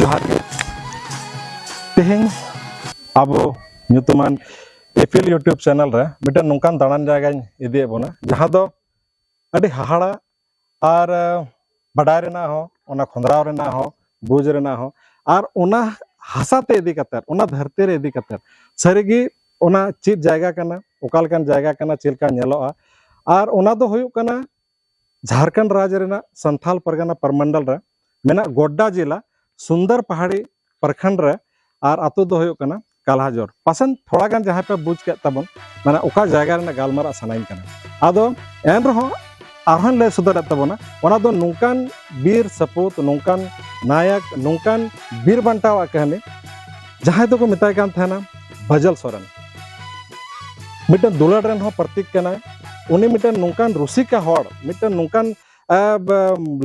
जोहार गे तेहें अब ᱧᱩᱛᱩᱢᱟᱱ एफएल यूट्यूब चैनल रे मिटन नोंकान दाड़ान जायगा इदी बोना जहां दो अडी हाहाड़ा और बडाय रेना हो ओना खोंदराव रेना हो बुज रेना हो और ओना हासाते इदी कतर ओना धरती रे इदी कतर सरीगी ओना चीज जायगा कना ओकालकान जायगा कना चिलका नेलोआ और ओना दो हुयुग कना झारखंड राज्य रेना संथाल परगना परमंडल रे मेना गोड्डा जिला सुंदर पहाड़ी प्रखंड रे और आतु दो हुयुग कना काल्हाजोर पासन थोड़ा गान जहाँ पे बुझ के तबन माने ओका जायगा रे गालमारा सनाइन कना आदो एन रहो आरहन ले सुदर तबना ओना दो नुंकान बीर सपूत नुंकान नायक नुंकान बीर बंटावा कहने जहाँ दो को मिताय कान थाना बजल सोरेन मिटन दुलड़ रेन हो प्रतीक कना उनी मिटन नुंकान रुसिका होड़ मिटन नुंकान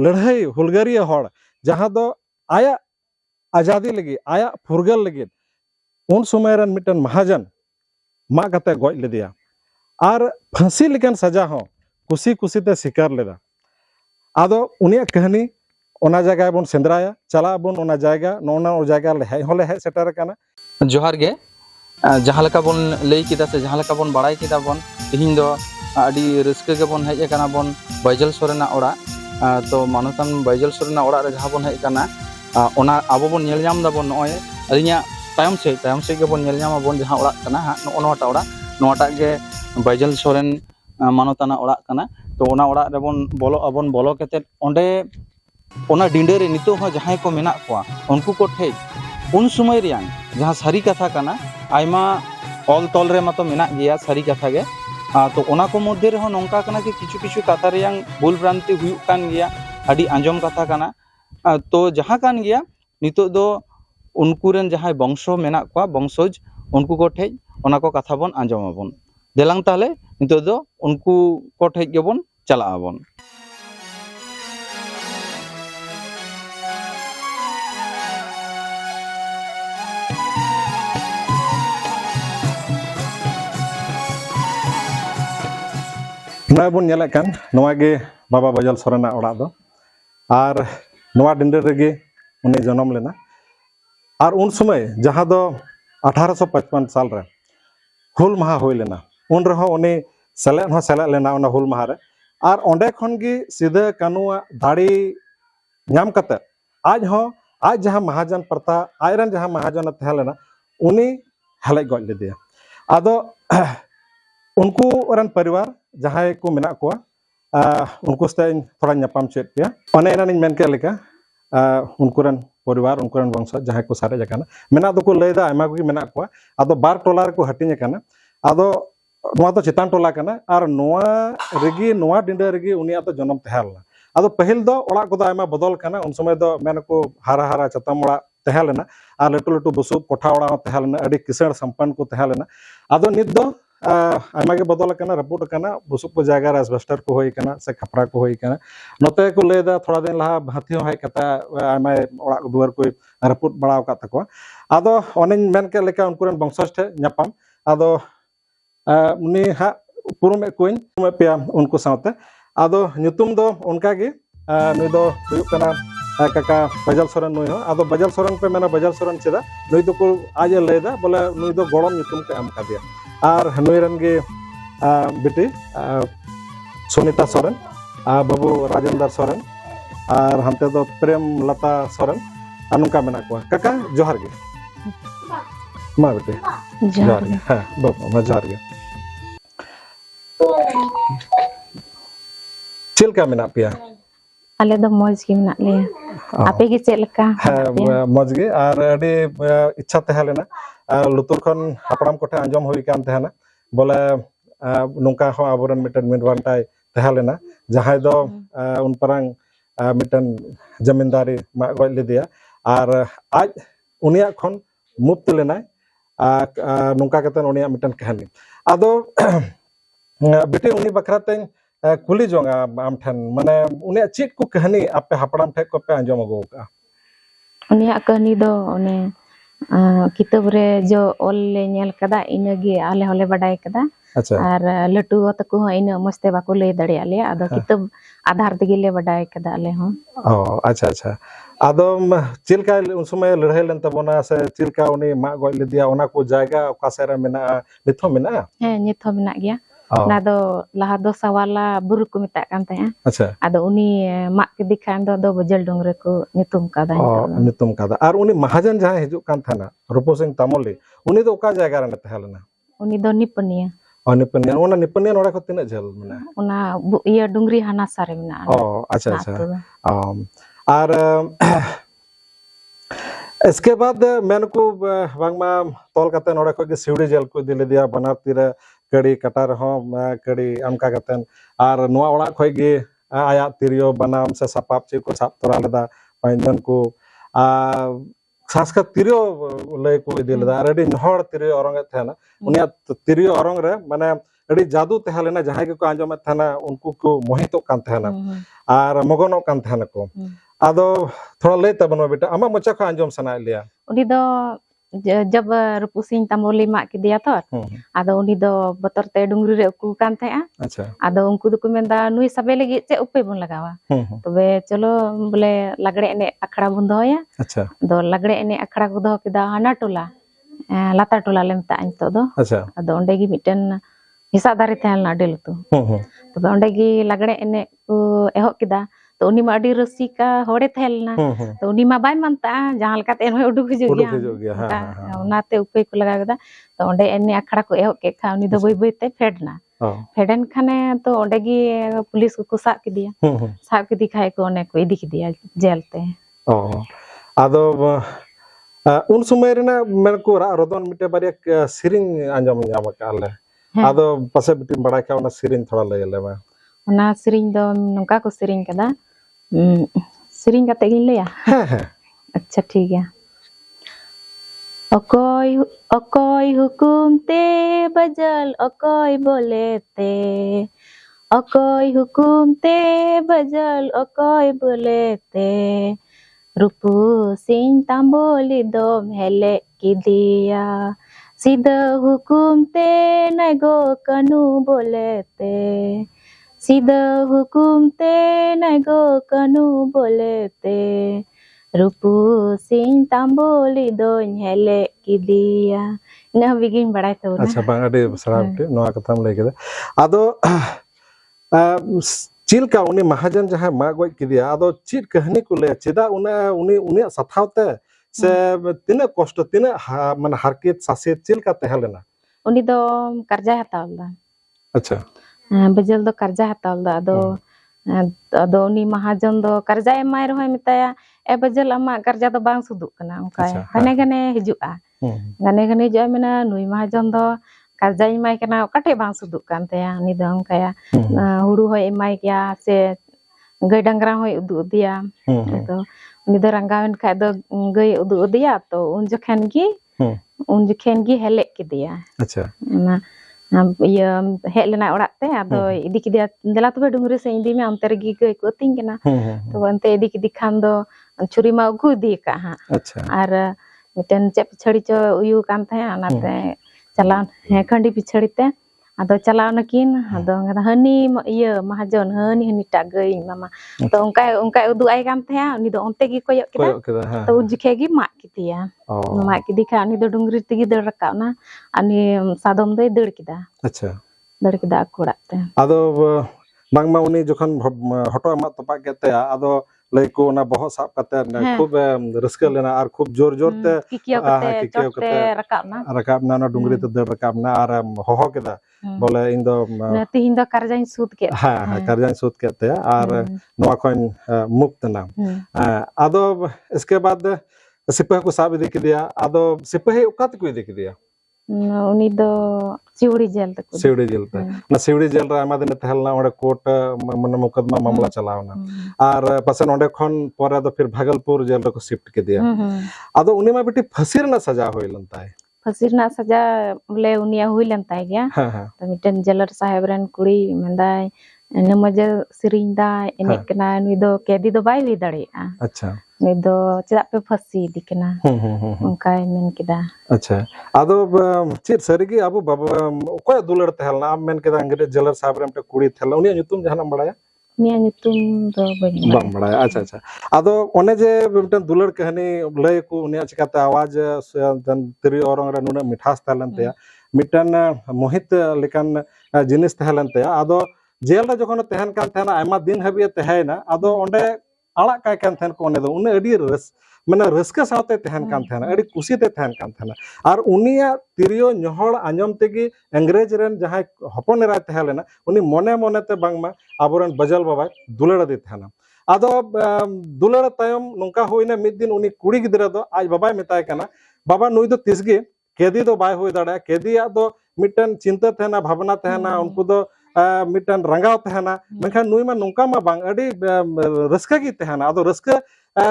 लड़ाई हुलगरिया होड़ जहाँ दो आया आजादी लगी आया फुरगल लगी उन समय रन मिटन महाजन मा कते गoj लेदिया और फांसी लेकन सजा हो कुसी कुसी ते शिकार लेदा आदो उनिया कहानी ओना जगह बन सेंद्राया चला बन ओना जगह नोना ओ जगह ले होले है सेटर काना जोहार गे जहाँ लका बन लई किदा से जहाँ लका बन बड़ाई किदा बन तिहिन दो आडी रस्के के बन हेज काना बन बैजल सोरेना ओड़ा तो मानतान बैजल सोरेना ओड़ा रे जहाँ बन हेज काना ओना आबो बन नेल जाम दा बन नय अलिया तायम से के बन नेल जाम बन जहाँ ओड़ा काना हा नोटा ओड़ा नोटा के बैजल सोरेन मानताना ओड़ा काना तो ओना ओड़ा रे बन बोलो केते ओंडे ओना डिंडे रे नितो हो जहाँ को मेना कोआ उनको को ठे उन समय रियान जहाँ सारी कथा काना आयमा ऑल तोल रे मातो मेना गया सारी कथा गे तो ओना को मध्य रे हो नोंका काना कि किछु किछु कथा रियान भूल भ्रांति हुयुक कान गया आडी आंजम कथा काना तो जहाँ कान गया नितो दो उनकुरेन जहाँ वंशो मेना कोआ वंशज उनको को ठे ओना को कथा बन आंजम आबन देलांग ताले नितो दो उनको को ठे गेबन चला आबन नय बन नेले कान नोवा गे बाबा बजल सोरेना ओड़ा दो और नोवा डिंडे रेगे उनी जन्म लेना और उन समय जहाँ दो 1855 साल रे हुल महा होय लेना उन रहो उनी सेलेद लेना उना हुल महा रे और ओंडे खन गे सीधे कानूआ दाड़ी नाम कते आज जहाँ महाजन प्रता आयरन जहाँ महाजन तहे लेना उनी हेले गज लेदिया आदो उनको रन परिवार जहाँ को मेना कोआ उनको से थोड़ा नपाम चेत पे ओने एना निन मेन के लेका उनको रन परिवार उनको रन वंश जहाँ को सारे जकाना मेना दो को लेदा आयमा को मेना कोआ आदो बार टोला को हटिने काना आदो नोआ तो चितान टोला काना और नोआ रेगी नोआ डिंडा रेगी उनिया तो जन्म तहेलना आदो पहिल दो ओड़ा को आयमा बदल काना उन समय दो मेन को हारा चतम ओड़ा तहेलना और लटू लटू बुसु कोठा ओड़ा तहेलना अडी किसण संपन्न को तहेलना आदो नित दो आयमा के बदल काना रपुट काना बुसुक को जगह रे एस्बेस्टर को होई काना से खपरा को होई काना नोते को लेदा थोड़ा दिन लहा हाथी हो है कता आयमा ओड़ा दुआर को रपुट बड़ाव का तको आदो ओने मेन के लेका उनको रन वंशज ठे नपाम आदो उनी हा पुरुमे कोइन पे उनको साथे आदो ᱧᱩᱛᱩᱢ दो उनका गे नुई दो हुयुग कना काका बजल सोरेन नुई हो आदो बजल सोरेन पे मेना बजल सोरेन चेदा नुई दो को आज लेदा बोले नुई दो गड़म ᱧᱩᱛᱩᱢ के एम का दिया और नुई रन गे बेटी सुनीता सोरेन बाबू राजेंद्र सोरेन और हमते दो प्रेम लता सोरेन अनुका मेना को काका जोहार गे मा बेटी जोहार गे हां बाबू मा जोहार गे चिलका मेना पिया आले दो मौज की मेना ले आपे की चेलका मौज गे और अडी इच्छा तहे लेना लुतुर खन हापड़ाम कोठे आंजम होई कान तहेना बोले नुका हो आबरन मिटन मिनवानटाय तहे लेना जहां दो उन परंग मिटन जमींदारी मा गoj लेदिया और आज उनिया खन मुक्त लेना नुका कतन उनिया मिटन कहानी आदो बेटे उनी बखराते कुली जोंगा आम ठन माने उनिया चीट को कहानी आपे हापड़ाम ठे को पे आंजम अगो का उनिया कहानी दो ओने किताब रे जो ओल ले नेल कदा इनगे आले होले बडाय कदा अच्छा और लटू तको हो इन मस्ते बाको ले दड़े आले आदो किताब आधार तेगे ले बडाय कदा आले हो ओ अच्छा अच्छा आदो चिलका उन समय लड़ाई लेन तबोना से चिलका उनी मा गoj लेदिया ओना को जायगा ओका सेरा मेना निथो मेना हे निथो मेना गया ना दो लहा दो सवाला बुरु को मेता कान तया अच्छा आदो उनी मा के दिखान दो बजल डोंगरे को नितुम कादा नितुम कादा और उनी महाजन जहां हिजुक कान थाना रूपो सिंह तामोली उनी दो ओका जायगा रे तहलना उनी दो निपनिया निपनिया ओना निपनिया नोड़ा को तिना झल मेना उना इया डुंगरी हाना सारे मेना अच्छा अच्छा और इसके बाद मैंने को बांगमा तोल कते नोड़ा को के सिवड़ी जेल को दिले दिया बनाव तीरे कड़ी कटार हो कड़ी अमका कतन और नोआ ओड़ा खोय गे आया तिरियो बनाम से सपाप चे को साप तोरा लेदा पैंजन को खासकर तिरियो लय को दिले दा रेडी नहर तिरियो औरंग थेना उनिया तिरियो औरंग रे माने अड़ी जादू तहलेना जहां के को आंजम थेना उनको को मोहितो कान थेना और मगनो कान थेना को आदो थोड़ा ले तबनो बेटा अमा मचा को आंजम सना लिया उनी दो जब रूपु सिंह तामोली मा के दिया तो आदो उनी दो बतर ते डुंगरी रे उकू कान थे अच्छा आदो उनको दो को मेंदा नुई सबे लगी चे उपे बन लगावा तबे चलो बोले लगड़े एने अखड़ा बन दोया अच्छा दो लगड़े एने अखड़ा को दो किदा हाना टोला लाता टोला लेमता अंतो दो अच्छा आदो ओंडे गी मिटन हिसा दारे थेलना डेलतु तबे ओंडे गी लगड़े एने को एहो किदा तो उनी मा अडी रसिका होड़े थेलना तो उनी मा बाय मानता जहां लका ते एन उडुक हिजु गया ओनाते उपे को लगा गदा तो ओंडे एने अखड़ा को एहो के खा उनी दो बई बई ते फेडना फेडन खाने तो ओंडे गी पुलिस को साब के दिखाए को ओने को इदी किदिया जेल ते आदो उन समय रेना मेन को रोदन मिटे बारिया सिरिंग आंजम जाम काले आदो पसे बिटिन बड़ा का ओना सिरिंग थोड़ा ले ले बा ओना सिरिंग दो नोका को सिरिंग कदा सिरिंग कते गिन लेया अच्छा ठीक है अकोय हुकुम ते बजल अकोय बोले ते अकोय हुकुम ते बजल अकोय बोले ते रूपु सिंह तांबोली दो हेले की दिया सीधा हुकुम ते नगो कनु बोले ते सीधा हुकुम ते नगो कनु बोले ते रूपु सिंह तांबोली दो हेले की दिया ना बिगिन बड़ा तो अच्छा बांगडे सरावटे नोआ कथाम लay केदा आदो चिल का उनी महाजन जहां मा गoj किदिया आदो चिट कहानी को ले चेदा उनी सथावते से तिना कष्ट तिना माने हारकेत सासेत चिल का तहलेना उनी दो कर्जा हतावदा अच्छा बजल दो कर्जा हतावदा अदो उनी महाजन दो कर्जा एमाय रहोय मिताया ए बजल अमा कर्जा दो बांग सुदुक कना उनका गने गने हिजुआ गने गने जो मेना नुई महाजन दो कर्जा एमाय कना ओकाटे बांग सुदुक कान तया उनी दो उनका हुड़ू होय एमाय गया से गय डंगरा होय उदु दिया तो उनी दो रंगावन खा दो गय उदु दिया तो उन जखन गी हेले के दिया अच्छा ना ये हेल लेना ओड़ा ते आदो इदी के दिया देला तबे डुंगरी से इदी में अंतर गी गय को तिंग केना तो अंते इदी के दिखान दो छुरी मा उगु दी का हां अच्छा और मिटन चे पिछड़ी चो उयु कान थे अनाते चलान हे खंडी पिछड़ी ते आदो चलाव नकिन आदो हनी ये महाजन हनी टागई मामा तो उनका उदु आई कान थे उनी दो onte गी कोयो केदा तो उजखे गी मा कितिया मा की दिखा उनी दो डुंगरी तिगी दड़ रकावना अनि सादम दो दड़ किदा अच्छा दड़ किदा कोड़ाते आदो बांगमा उनी जखन हटो मा तपा केते आदो लय को ना बहुत साब कते खूब रस्का लेना और खूब जोर जोर ते किकियो कते रकाबना ना डुंगरी ते दड़ रकाबना और होहो केदा बोले इन दो तिहिन दो कर्जा सूद के हां कर्जा सूद केते और नोआ खन मुक्त ना आदो इसके बाद सिपाही को साब इदी के दिया आदो सिपाही उकात को इदी के दिया उनी दो सिवड़ी जेल ते ना सिवड़ी जेल रे आमा दिन तहलना ओडे कोर्ट मन मुकदमा मामला चलावना और पसन ओडे खन परे दो फिर भागलपुर जेल रे को शिफ्ट के दिया आदो उनी मा बेटी फसीर ना सजा होइलन ताय फसीर ना सजा बोले उनिया हुइलन ताय गया तो मिटन जेलर साहेब रन कुड़ी मंदाय नमजे सिरिंग दा एने कना नुई दो केदी दो बाय हुई दाड़ेया अच्छा नुई दो चेदा पे फसी दी कना उनकाय मेन किदा अच्छा आदो चेत सरिगी अबो बाबा ओकोय दुलड़ तहलना आम मेन केदा अंग्रेज जेलर साहब रे मटे कुड़ी थेला उनी nyutum जहाना बड़ाया निया nyutum दो बम बड़ाया अच्छा अच्छा आदो ओने जे मिटन दुलड़ कहानी लय को उनी चिकाते आवाज तिरी औरंग रे नुना मिठास तहलन तया मिटन मोहित लेकान जिनिस तहलन तया आदो जेल रे जखन तहन कान तहना आयमा दिन हबी तहैना आदो ओंडे आड़ा काय कान तहन को ओने दो उनी अडी रस माने रस्का साथे तहन कान तहना अडी खुशी ते तहन कान तहना आर उनिया तिरियो ñohol आंजम तेगी अंग्रेज रेन जहां हपन रा तहलेना उनी मने मने ते बांगमा आबोरन बजल बाबा दुलड़ दे तहना आदो दुलड़ तायम नोंका होइना मिद दिन उनी कुड़ी गिदरा दो आज बाबाय मेताय कना बाबा नुई दो तिसगे केदी दो बाय होय दाड़ा केदिया दो मिटन चिंता तहना भावना तहना उनको दो मिटन रंगाव तहना मेखान नुई मा नोंका मा बांग अडी रस्का की तहना आदो रस्का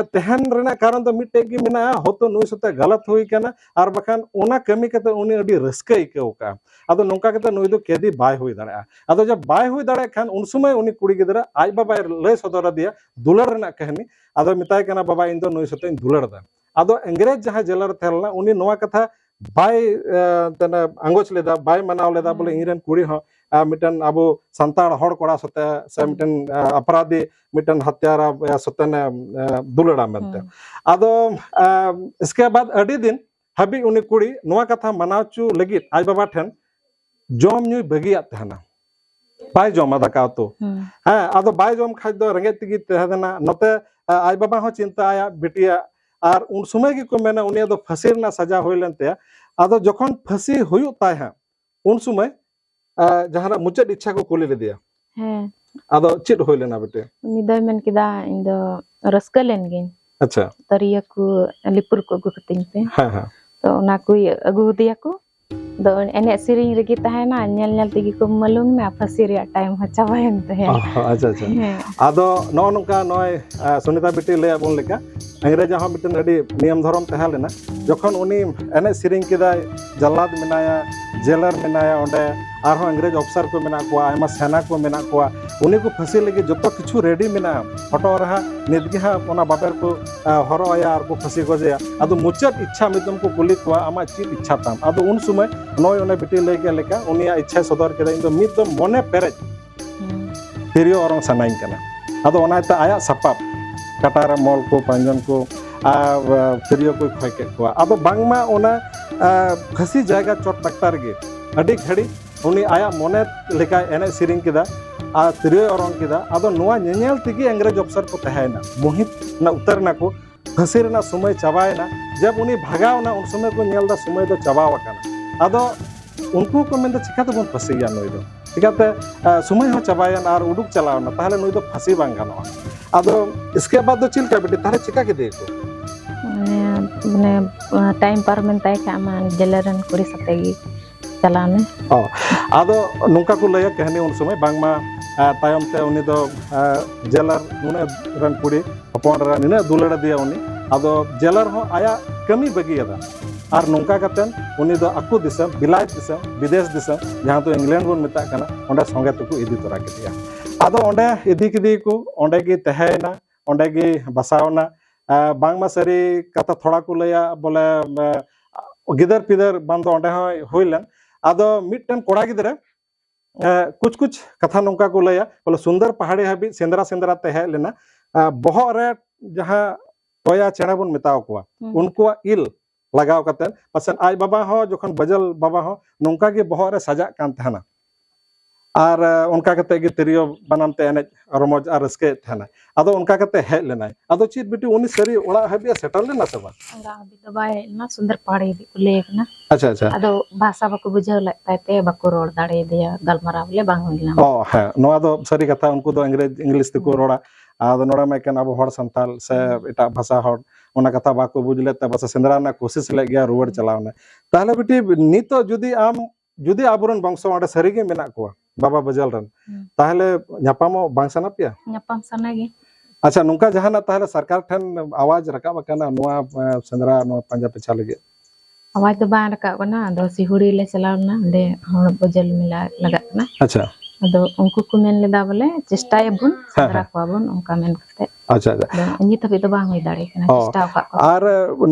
तहन रेना कारण दो मिटे की मिना होतो नुई सते गलत हुई कना आर बखान ओना कमी कते उनी अडी रस्का इकौ का आदो नोंका कते नुई दो केदी बाय हुई दाड़ा आदो जब बाय हुई दाड़ा खान उन समय उनी कुड़ी गिदरा आज बाबा लय सदर दिया दुलड़ रेना कहानी आदो मिताय कना बाबा इन दो नुई सते दुलड़ दा आदो अंग्रेज जहां जेलर थेलना उनी नोवा कथा बाय तना अंगोच लेदा बाय मनाव लेदा बोले इरन कुड़ी हो मिटन अबो संताड़ हड़ कोड़ा सते से मिटन अपराधी मिटन हत्यारा सतन दुलड़ा मनते आदो इसके बाद अडी दिन हबी उनी कुड़ी नोवा कथा मनावचू लगित आज बाबा ठन जम न्यू बगिया तहना बाय जमा दाका तो हां आदो बाय जम खाय दो रंगे तिगी तहना नते आज बाबा हो चिंता आया बिटिया और उन समय की को मेना उनी दो फांसी रना सजा होइलनते आदो जखन फांसी हुयु ताय हा उन समय जहां मुचाद इच्छा को कुली ले दिया हैं आदो चिट होइलेना बेटे उनी दो मेन किदा इन दो रस्का लेन गिन अच्छा तरिया को लिपुर को अगु कतिंग पे हां हां तो ओना को अगु दिया को दो एने सिरिंग रेगी तहना नेल नेल तिगी को मालूम ना फांसी रे टाइम हो चाबायन तहे अच्छा अच्छा आदो नो नोका नय सुनीता बेटी ले आबोन लेका अंग्रेज हा मिटन अडी नियम धर्म तहलेना जखन उनी एने सिरिंग किदा जल्लाद मिनाया जेलर मिनाया ओंडे आरो अंग्रेज अफसर को मेना को आयमा सेना को मेना को उनी को फांसी लगे जतो किछु रेडी मेना फोटो रहा निदगी हा ओना बापर को हरो आया आर को फांसी को जया आदो मुचाद इच्छा मिदम को कुली को आमा चित इच्छा ताम आदो उन समय नय ओने बेटी लेके लेका उनिया इच्छा सदर केदा इन दो मिदम मने पेरेज तिरियो औरंग सनाइन कना आदो ओनाते आया सपाप कटारा मॉल को पंजन को तिरियो को खय के को आदो बांगमा ओना फांसी जायगा चोट डाक्टर गे अडी घड़ी उनी आया मोने लेका एने सिरिंग किदा आ तिरियो औरंग किदा आदो नोआ नेनेल तिगी अंग्रेज अफसर को तहैना मोहित ना उतरना को फांसी रेना समय चाबायना जब उनी भागावना उन समय को नेलदा समय दो चाबावकना आदो उनको को मेंदा चिकाते बन फांसीया नोय दो चिकाते समय हो चाबायन आर उडुक चलावना ताहले नोय दो फांसी बांग गानोआ आदो इसके बाद दो चिलका बेटी तारे चिका के देखो माने टाइम पर मेनताय का मान जेलरन कुड़ी सतेगी चलाने आदो नोंका को लया कहानी उन समय बांगमा तायम ते उनी दो जेलर नुने रन कुड़ी हपन रा निने दुलड़ा दिया उनी आदो जेलर हो आया कमी बगियादा आर नोंका कतन उनी दो अकु दिसम बिलायत दिसम विदेश दिसम जहां तो इंग्लैंड बोन मेता कना ओंडे संगे तको इदी तोरा के दिया आदो ओंडे इदी किदी को ओंडे गी तहेना ओंडे गी बसावना बांगमा सरी कथा थोड़ा को लया बोले गिदर पिदर बंद ओंडे होइलन आदो मिटन कोड़ा गिदरे कुछ कुछ कथा नोंका को लया बोले सुंदर पहाड़ी हाबी सेंद्रा सेंद्रा तहे लेना बहो रे जहां टोया चेड़ा बोन मेताव कोआ उनको इल लगाव कतन पसन आज बाबा हो जखन बजल बाबा हो नोंका के बहो रे सजा कान तहना आर उनका कते गे तिरियो बनामते एने रमोज आर रस्के थना आदो उनका कते हे लेनाय आदो चित बिटी उनी सरी ओड़ा हबिया सेटल लेना सबा ओड़ा हबी तो बाय ना सुंदर पहाड़ी दी लेकना अच्छा अच्छा आदो भाषा बको बुझाव लगताते बको रोड दाड़े दिया गलमरा बोले बांग होइला ओ है नोआ दो सरी कथा उनको दो अंग्रेज इंग्लिश तको रोड़ा आदो नोड़ा में केन अब हड़ संताल से एटा भाषा हड़ ओना कथा बाको बुझले त बस सेंद्रा ना कोशिश ले गया रुवर चलावना ताहले बिटी नितो जुदी आम जुदी आबुरन वंश ओडे सरीगे मेना को बाबा बजल रन ताहले न्यापामो बांग सना पिया न्यापाम सनागे अच्छा नुका जहाना ताहले सरकार ठन आवाज रकाब कना नोआ सेंद्रा नोआ पंजा पेछा लगे आवाज तो बांग रकाब कना दो सिहुड़ी ले चलावना दे हण बजल मिला लगाना अच्छा ᱟᱫᱚ ᱩᱱᱠᱩ ᱠᱚ ᱢᱮᱱ ᱞᱮᱫᱟ ᱵᱚᱞᱮ ᱪᱮᱥᱴᱟᱭᱟᱵᱚᱱ ᱥᱮᱸᱫᱽᱨᱟ ᱠᱚᱣᱟᱵᱚᱱ ᱚᱱᱠᱟ ᱢᱮᱱ ᱠᱟᱛᱮ ᱟᱪᱪᱷᱟ ᱟᱪᱪᱷᱟ ᱟᱫᱚ ᱱᱤᱛ ᱦᱟᱹᱵᱤᱡ ᱫᱚ ᱵᱟᱝ ᱦᱩᱭ ᱫᱟᱲᱮ ᱠᱟᱱᱟ ᱚ ᱪᱮᱥᱴᱟ ᱟᱠᱟᱫ ᱠᱚ ᱟᱨ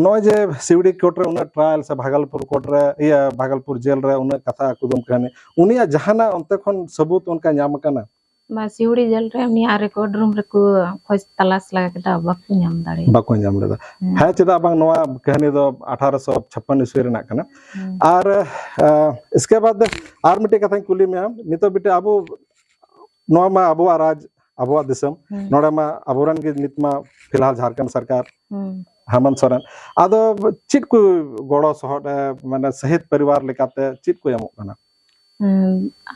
ᱱᱚᱜᱼᱚᱭ ᱡᱮ ᱥᱤᱣᱲᱤ कोर्ट रे उन्हें ट्रायल से भागलपुर कोर्ट रे या भागलपुर जेल रे उन्हें कथा कुदुम कहने उनिया जहाना अंते खन सबूत उनका नाम कना मा सिवड़ी जेल रे उनिया रेकॉर्ड रूम रे को खोज तलाश लगा केदा बाकू नाम दाड़े बाको नाम लेदा है चेदा बांग नोआ कहानी दो 1856 ईस्वी रेना कना और इसके बाद आर मिटे कथा कुली में नितो बिटे अबो नोआ मा अबो राज अबो दिसम नोडा मा अबोरन के नितमा फिलहाल झारखंड सरकार हेमंत सोरेन आदो चिट को गड़ो सहट माने शहीद परिवार लेकाते चिट को एमो कना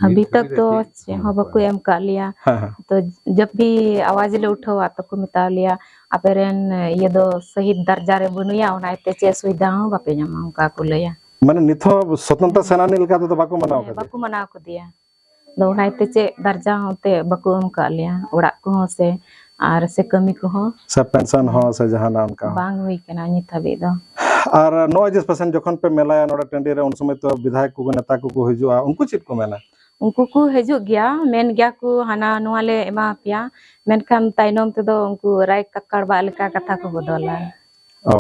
अभी तक तो हाँ बाकू एम का लिया तो जब भी आवाज ले उठावा तो को मिता लिया अपेरन ये दो शहीद दर्जा रे बनुया उनाइते चे सुविधा हो बापे जमा उनका को लिया माने निथो स्वतंत्र सेनानी लेकाते तो बाको मनाव का बाकू मनाव को दिया दो उनाइते चे दर्जा होते बाकू एम का लिया ओड़ा को से आर से कमी को हो सब पेंशन हो से जहाना उनका बांग हुई केना नित हबे दो और 9 जखन पे मेला नोडा टंडी रे उन समय तो विधायक को नेता को हिजुआ उनको चित को मेना उनको को हिजुग गया मेन गया को हाना नुआले एमा पिया मेनखान ताइनम ते दो उनको राय कक्कड़ बा लेका कथा को बदला ओ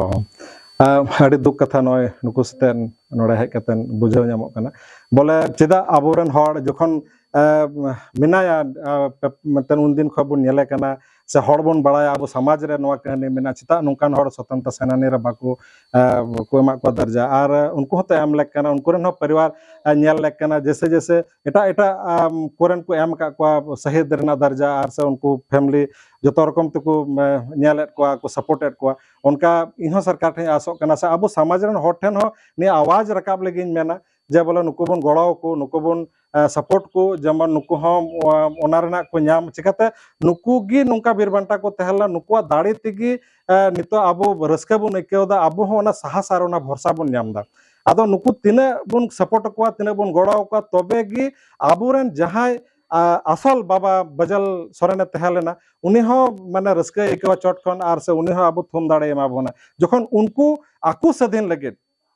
अड़ी दुख कथा नय नुको सतेन नोडा हेक कतन बुझाव ᱧᱟᱢᱚᱜ कना बोले चेदा आबोरन हर जखन मिनाया मतन उन दिन खबुन नेले कना से हर बन बड़ाया अब समाज रे नोआ कहनी मेना चिता नुकान हर स्वतंत्र सेनानी रे बाको को एमा को दर्जा और उनको होते एम लेक कना उनको रेन परिवार नेल लेक कना जैसे जैसे एटा एटा कोरन को एम का को शहीद रेना दर्जा और से उनको फैमिली जतो रकम तको नेलेट को सपोर्टेड को उनका इहो सरकार ठे आसो कना से अब समाज रेन हर ठेन हो ने आवाज रकाब लगिन मेना जे बोले नुको बन गड़ाव को नुको बन सपोर्ट को जमन नुको हम ओना रेना को नाम चिकाते नुको गी नुका बिरबांटा को तहला नुकुआ दाड़ी तिगी नितो अब रस्का बन एकेवदा अब हो ओना साहस आर ओना भरसा बन नामदा आदो नुकु तिने बन सपोर्ट को तिने बन गड़ाव को तबे गी आबुरेन जहाय असल बाबा बजल सोरेन तहलेना उनी हो माने रस्का एकेवा चोट खन आर से उनी हो अब थुम दाड़े एमा बोना जखन उनको आकु स्वाधीन लगे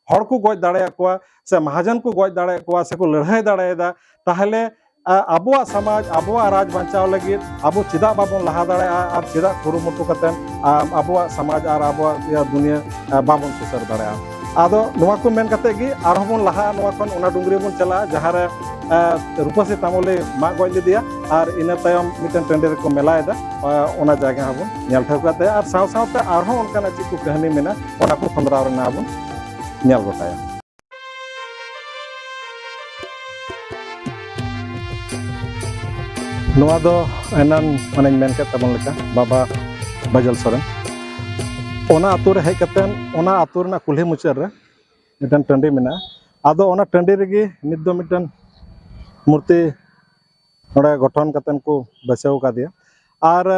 हर को गज दाड़े को से महाजन को गज दाड़े को से को लड़ाई दाड़ेदा ताहले आबुआ समाज आबुआ राज बचाव लगे अब चिदा बाबन लहा दाड़े और चिदा कुरुमुटु कतन आबुआ समाज और आबुआ दुनिया बाबन सुसर दाड़े आदो नोआ को मेन कते गी आरो बन लहा नोआ खन ओना डुंगरी बन चला जहां रे रूपसी तामले मा गज लिदिया और इना तायम मिटन टेंडर को मेलायदा ओना जगह हबन नेल ठौकाते और साव सावते आरो उनका चि को कहानी मेना ओना को 15 रना हबन नेल गोटाया नोआ दो एनान माने मेन के तबन लेका बाबा बजल सोरेन ओना आतु रे हेज कतन ओना आतु रना कुल्ही मुचार रे मिटन टंडी मेना आदो ओना टंडी रेगी नित दो मिटन मूर्ति नोडे गठन कतन को बचाव का दिया और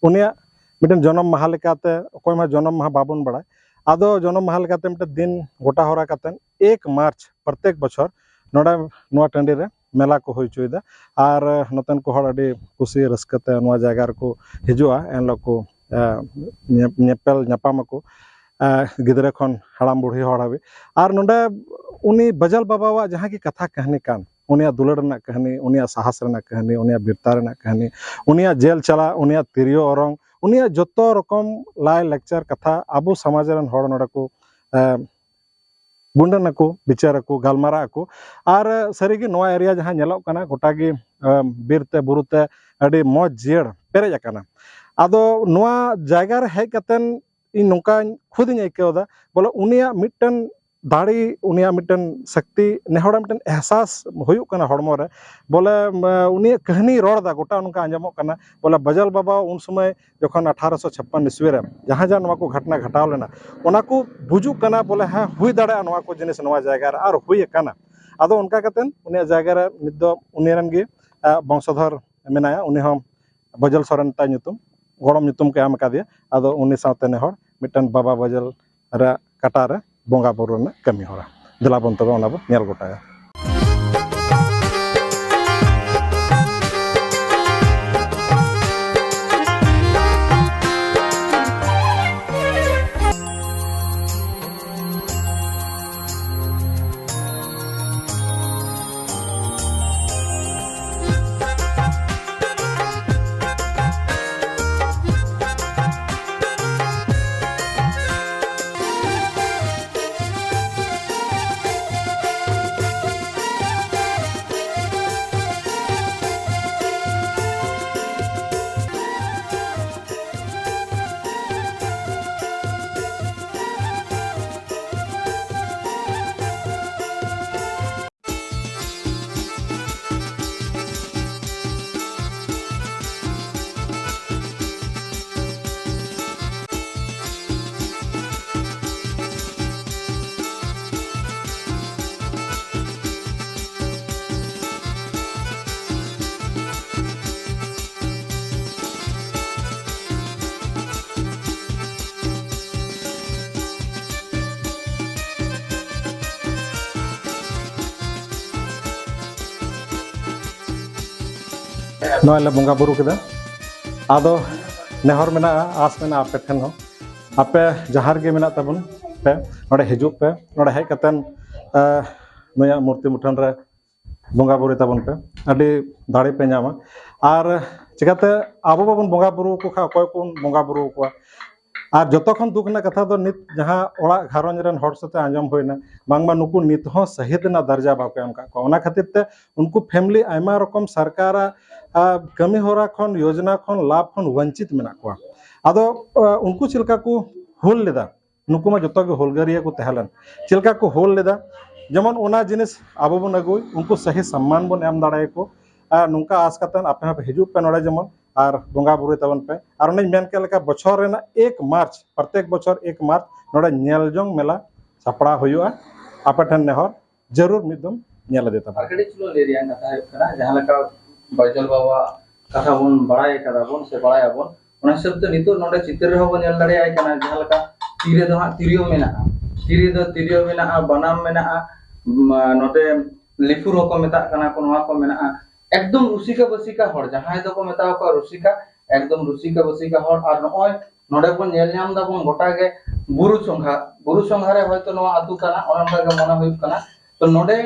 उनिया मिटन जन्म माह लेकाते कोई मा जन्म माह बाबन बड़ा आदो जन्म माह लेकाते मिटन दिन गोटा होरा कतन 1 मार्च प्रत्येक बछर नोडे नोआ टंडी रे मेला को होई चुइदा और नतन को हड़ अडी खुशी रस्कते नोआ जगह को हिजुआ एन लोग को नेपेल नापाम को गिदरे खन हड़ाम बुढ़ी हड़ हाबी और नोडे उनी बजल बाबा जहाँ की कथा कहनी कान उनिया दुलड़ रना कहानी उनिया साहस रना कहानी उनिया वीरता रना कहानी उनिया जेल चला उनिया तिरियो ओरंग उनिया जतो रकम लाय लेक्चर कथा आबो समाज रन हड़ नोडे को गुंडन को विचार को गालमारा को और सारीगी नोआ एरिया जहाँ नेलोग कना गोटागी बीरते बुरुते अडी मौज जियड़ पेरेज अकाना आदो नोआ जायगा रे हेज कतन इन नोका खुद इन आइकावदा बोले उनिया मिटन दाड़ी उनिया मिटन शक्ति नेहड़ा मिटन एहसास हुयुक कना हड़मो रे बोले उनिया कहानी रोड़ा गोटा उनका आंजमोग कना बोले बजल बाबा उन समय जखन 1856 ईस्वी रे जहाँ जहाँ नोआ को घटना घटाव लेना ओना को बुजुक कना बोले हाँ हुई दाड़ा नोआ को जिनिस नोआ जायगा रे और हुई कना आदो उनका कतन उनिया जायगा रे नित दो उनिरन गे वंशधर मेनाया उनि हम बजल सोरेन ता nyutum गड़म nyutum के एम का दिया आदो उनि साथे नेहड़ मिटन बाबा बजल रे कटा रे बोंगा बुरु रना कमी होरा दिला बन तबे ओना बो नेल गोटाया नॉय ले बंगा बुरु केदा आदो नेहर मेना आस मेना आपे ठेन हो आपे जहार गे मेना तबन पे नोडे हिजुग पे नोडे हेज कतन नया मूर्ति मुठन रे बंगा बुरु तबन पे अडी दाड़े पे नामा और चिकाते आबो बाबन बंगा बुरु को खा कोय कोन बंगा बुरु को और जतो खन दुख ना कथा दो नित जहां ओड़ा घारोंज रन हर सते आंजम होइना बांगमा नुकु नित हो शहीद ना दर्जा बाको एम का को ओना खातिर ते उनको फैमिली आयमा रकम सरकारा कमी होरा खन योजना खन लाभ खन वंचित मेना को आदो उनको चिलका को होल लेदा नुकु मा जतो गे होलगरिया को तहलन चिलका को होल लेदा जेमन ओना जिनिस आबो बन अगुई उनको सही सम्मान बन एम दाड़ाय को नुका आस कतन आपे पे हिजु पे नोडे जेमन और बंगा बुरु तबन पे और मेन के लेका बछर रेना 1 मार्च प्रत्येक बछर 1 मार्च नोडे नेलजोंग मेला सापड़ा हुआ आपे ठन नेहर जरूर मिदम नेल देता आकड़ी चलो ले रिया कथा है कना जहां लका बैजल बाबा कथा बन बड़ाय कदा बन से बड़ाय बन ओना सब तो नितो नोडे चित्र हो बन नेल दड़े आय कना जहां लका तीरे दो हा तिरियो मेना तिरियो मेना बनाम मेना नोडे लिफुर हो को मेता कना को नवा को मेना एकदम रुसिका बसिका हर जहां दो को मेता को रुसिका एकदम रुसिका बसिका हर और नय नोडे बन नेल नाम दा बन गोटा गे बुरु संघा रे होयतो नवा अतु कना ओनका गे मना हुई कना तो नोडे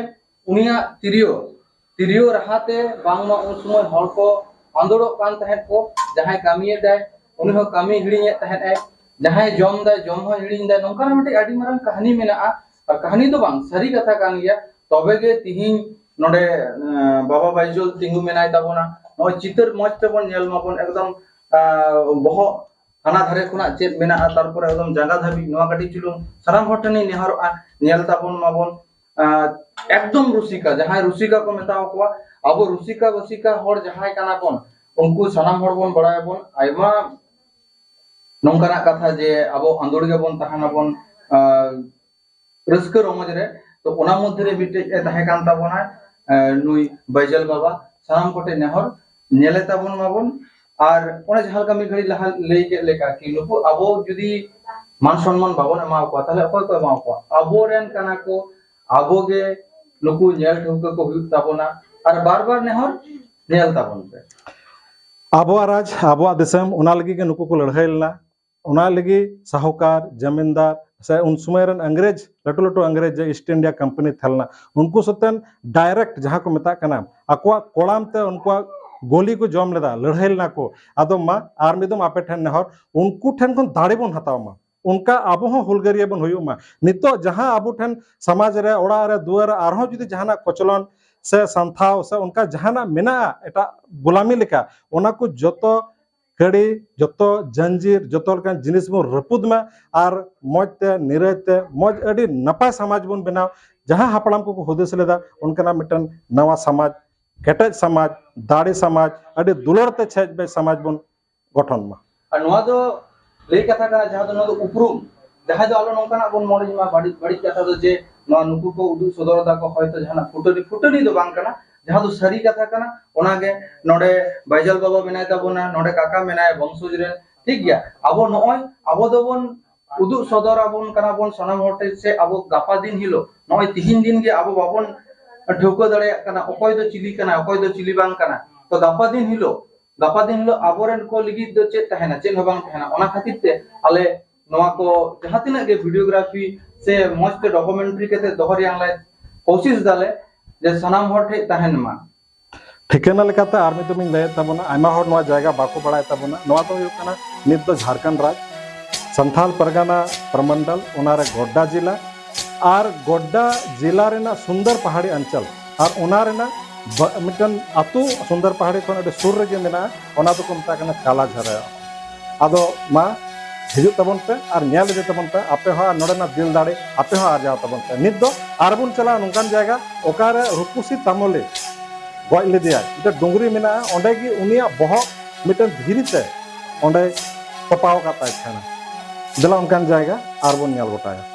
उनिया तिरियो रहाते बांगमा उन समय हर को आंदोड़ो कान तहे को जहां कामिये दाय उनि हो कामी हिड़िये तहे ए जहां जम दाय जम हो हिड़िन दाय नोका मिटे आडी मारन कहानी मेना और कहानी तो बांग सरी कथा कान गया तबे गे तिहिन नोडे बाबा बाइजल तिंगु मेनाय ताबोना नय चितर मज ते बन नेल माबन एकदम बहो हाना धारे खुना चेत मेना तारपर एकदम जांगा धाबी नवा काटी चुलुम साराम हटनी नेहरआ नेल ताबन माबन एकदम रुसिका जहां रुसिका को मेताव को अब रुसिका बसिका हर जहां काना बन उनको सानाम हर बन बड़ाय बन आइमा नोंकाना कथा जे अब आंदोड़ गे बन तहाना बन रस्क रमज रे तो ओना मध्य रे बिटे तहे कान ताबोना नुई बैजल बाबा सानाम कोटे नेहर नेले ताबन माबन और ओना जहां का मी घड़ी लहा लेई के लेका कि नुकु अबो जुदी मान सम्मान बाबन एमाव को ताले अकोय को एमाव को अबो रेन काना को अबो गे नुकु नेल ठोक को हुई ताबोना और बार-बार नेहर नेल ताबन पे आबो राज आबो दिसम ओना लगी के नुकु को लड़ाईलना ओना लगी साहूकार जमींदार से उन समय रन अंग्रेज लटू अंग्रेज ईस्ट इंडिया कंपनी थलना उनको सतन डायरेक्ट जहां को मेता कना अकवा कोड़ाम ते उनको गोली को जम लेदा लड़ाईलना को आदो मा आर मिदम आपे ठन नेहर उनको ठन कोन दाड़े बन हताव मा उनका आबो हो हुलगरिया बन होयो मा नितो जहां आबो ठन समाज रे ओड़ा रे दुआर आरहो जुदी जहाना कोचलन से संथाव से उनका जहाना मेना एटा गुलामी लेका ओना को जतो कड़ी जतो जंजीर जतो लकान जिनिस बन रपुद में और मजते निरते मज अडी नपाय समाज बन बनाव जहां हापड़ाम को हुदिस लेदा उनका मिटन नवा समाज केटेज समाज दाड़ी समाज अडी दुलरते छेज बे समाज बन गठन मा और नवा दो ले कथा का जहां दो नो उपरुम जहां दो आलो नोंकाना बन मोड़ी मा बाड़ी बाड़ी कथा दो जे नवा नुकु को उदु सदर दा को होयतो जहां फुटनी दो बांग कना जहां दो सरी कथा कना ओनागे नोडे बैजल बाबा मेनाय ताबोना नोडे काका मेनाय वंशज रे ठीक गया अबो नय अबो दोबन उदु सदर आबन कना बन सनाम होटे से अबो गापा दिन हिलो नय तिहिन दिन गे अबो बाबन ठोको दड़े कना अकोय दो चिली कना अकोय दो चिली बांग कना तो गापा दिन हिलो आबोरेन को लगी दो चेत तहना चेन हो बांग तहना ओना खातिर ते आले नवा को जहां तिना गे वीडियोग्राफी से मस्त के डॉक्यूमेंट्री केते दोहर यांग लाय कोशिश दाले जे सनाम हर ठे तहन मा ठिकाना लेकाते आर में तुमिन लय ताबोना आयमा हर नवा जायगा बाको बड़ाय ताबोना नवा तो हुयो कना नित दो झारखंड राज संथाल परगना प्रमंडल ओनारे गोड्डा जिला और गोड्डा जिला रेना सुंदर पहाड़ी अंचल और ओना रेना मिटन अतु सुंदर पहाड़ी कोन अडे सुर रे मेना ओना तो को मता कना काला झरा आदो मा हिजु तबन पे और नेल दे तबन पे आपे हो नोडना दिल दाड़े आपे हो आ जाओ तबन पे नित दो आरबुन चला नोंकान जायगा ओकारे रुपुसी तामले गय ले दिया इटा डोंगरी मेना ओंडे की उनिया बहो मिटन धीरीते ओंडे पपाव का ताय खाना दिला उनकान जायगा आरबुन नेल गोटाया